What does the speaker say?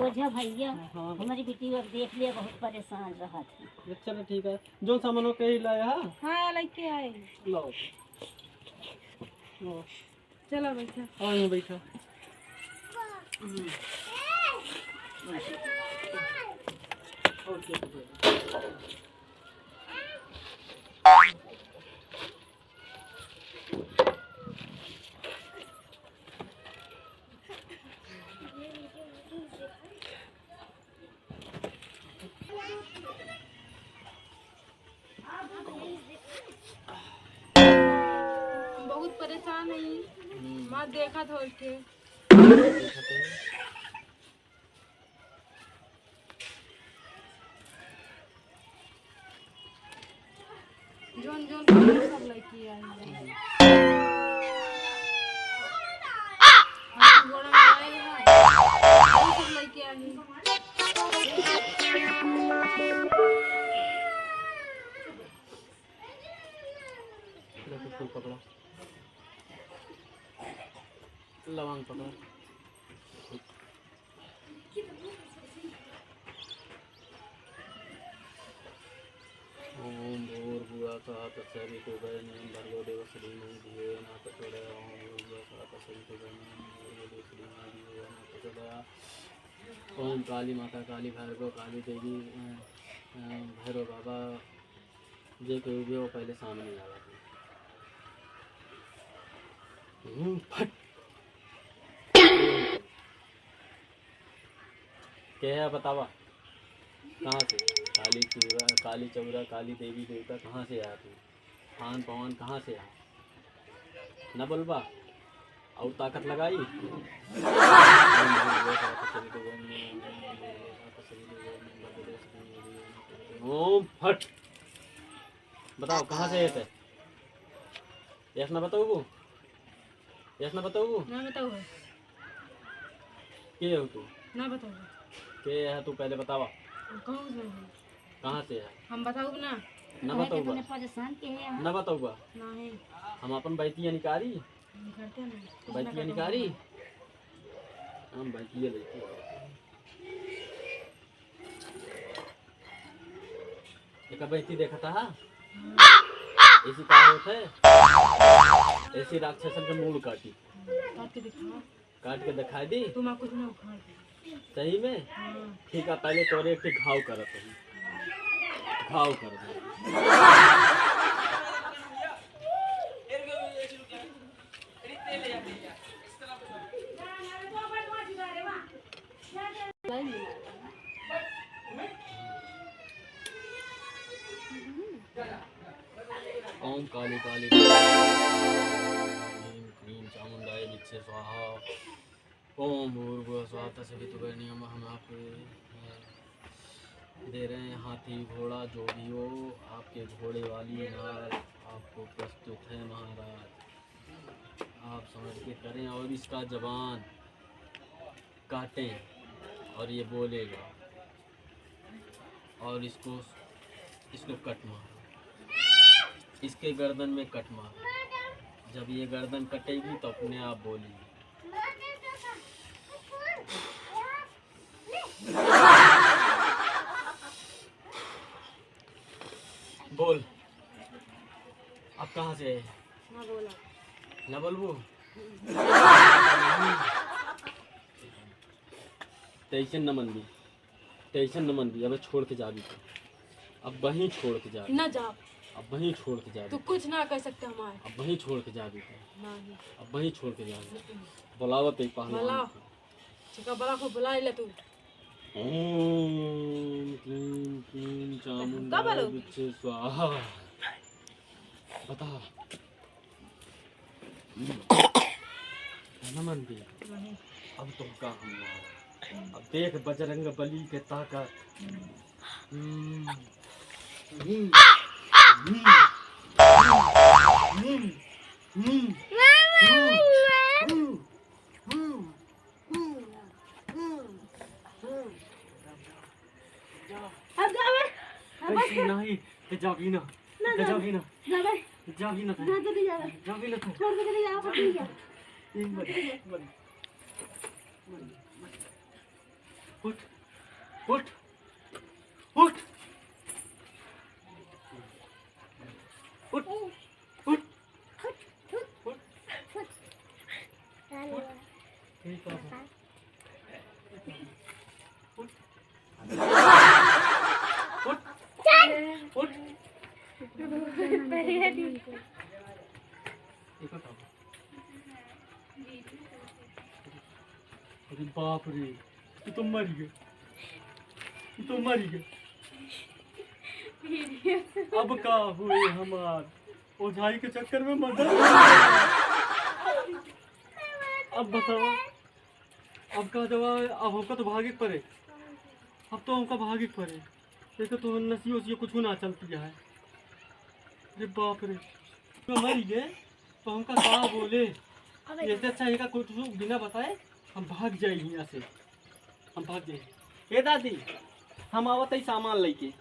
बोझा भैया हाँ हमारी बेटी अब देख लिया बहुत परेशान रहा थी। चलो ठीक है, जो सामान के ही लाया है। हाँ लेके आए। लो लो चलो बैठा। और यहाँ बैठा। बहुत परेशान है। माँ देखा था के जोन जोन सब लेके आए। हम गोड़ा में आए हैं सब लेके आए। फूल पकड़ो, लवंग पकड़ो। ओम भूर्भुवः स्वः तत्सवितुर्वरेण्यं भर्गो देवस्य धीमहि धियो यो नः प्रचोदयात्। ओम भूर्भुवः स्वः तत्सवितुर्वरेण्यं भर्गो देवस्य धीमहि धियो यो नः प्रचोदयात्। ओम काली माता, काली भैरव, काली देवी, भैरव बाबा जे कोई भी हो पहले सामने आ जाते। फट क्या है बतावा, कहाँ से? काली चूरा, काली चौरा, काली देवी देवता कहाँ से आया तू? खान पवन कहाँ से आया? न बोलबा और ताकत लगाई। ओम फट बताओ कहाँ से थे? यस ना बताओ, यस ना बताओ। ना बताओ के हो तू? ना बताओ के है तू पहले बतावा। कौन से कहाँ से है? हम बताओ ना। न बताऊगा, परेशान के है न बताऊगा। ना है हम अपन बैतिया निकारी, करते ना बैतिया निकारी, हम बैतिया लेते। एक बैती देखा था ऐसी का होते, ऐसी राक्षसन के मूल काटी, काट के दिखा, काट के दिखाई दी। तुम कुछ ना उखाड़ दे। सही में ठीक है, पहले तोरे एक घाव करत है, घाव कर दे। ओम काली काली क्लीं चामुंडाय विच्चे स्वाहा। ओम भूर्भुवः स्वः तत्सवितुर्वरेण्यं। हम आपको दे रहे हैं हाथी घोड़ा जो भी हो, आपके घोड़े वाली नार आपको प्रस्तुत है महाराज। आप समझ के करें और इसका जबान काटें और ये बोलेगा और इसको कट मारो, इसके गर्दन में कट मारो। जब ये गर्दन कटेगी तो अपने आप बोलेगी। बोल अब कहाँ से है? ना बोला न बोलबू। टेंशन न मन दी, टेंशन न मन दी। अब छोड़ के जाबी तो, अब वहीं छोड़ के जाबी। ना जा, अब वहीं छोड़ के जाबी। तू कुछ ना कर सकते हमारे। अब वहीं छोड़ के जाबी तो, नहीं अब वहीं छोड़ के जाबी। बुलावत एक पहलवान को। चिका बड़ा को बुला ले तू। ओम क्लीं क्लीं चामुंडाय विच्चे स्वाहा। बता नमन दी। अब तो का हम अब देख बजरंग बली के ताकत। नहीं जागी ना, जागी ना, जागी ना, जागी ना, छोड़ के चले जाओ। उठ उठ उठ उठ उठ ठीक है उठ उठ उठ अरे बाप रे तू तो मर गए तू तो मर गए अब का हुए हमार ओझाई के चक्कर में मदद अब बताओ अब का जवाब अब हमका तो भागे पड़े अब तो हमका भागे पड़े देखो तो नसियों से कुछ ना चलती है अरे बाप रे तो मर गए तो हमका कहा बोले ऐसे अच्छा है का कुछ बिना बताए हम भाग जाए यहाँ से हम भाग जाए ए दादी हम आवत ही सामान लेके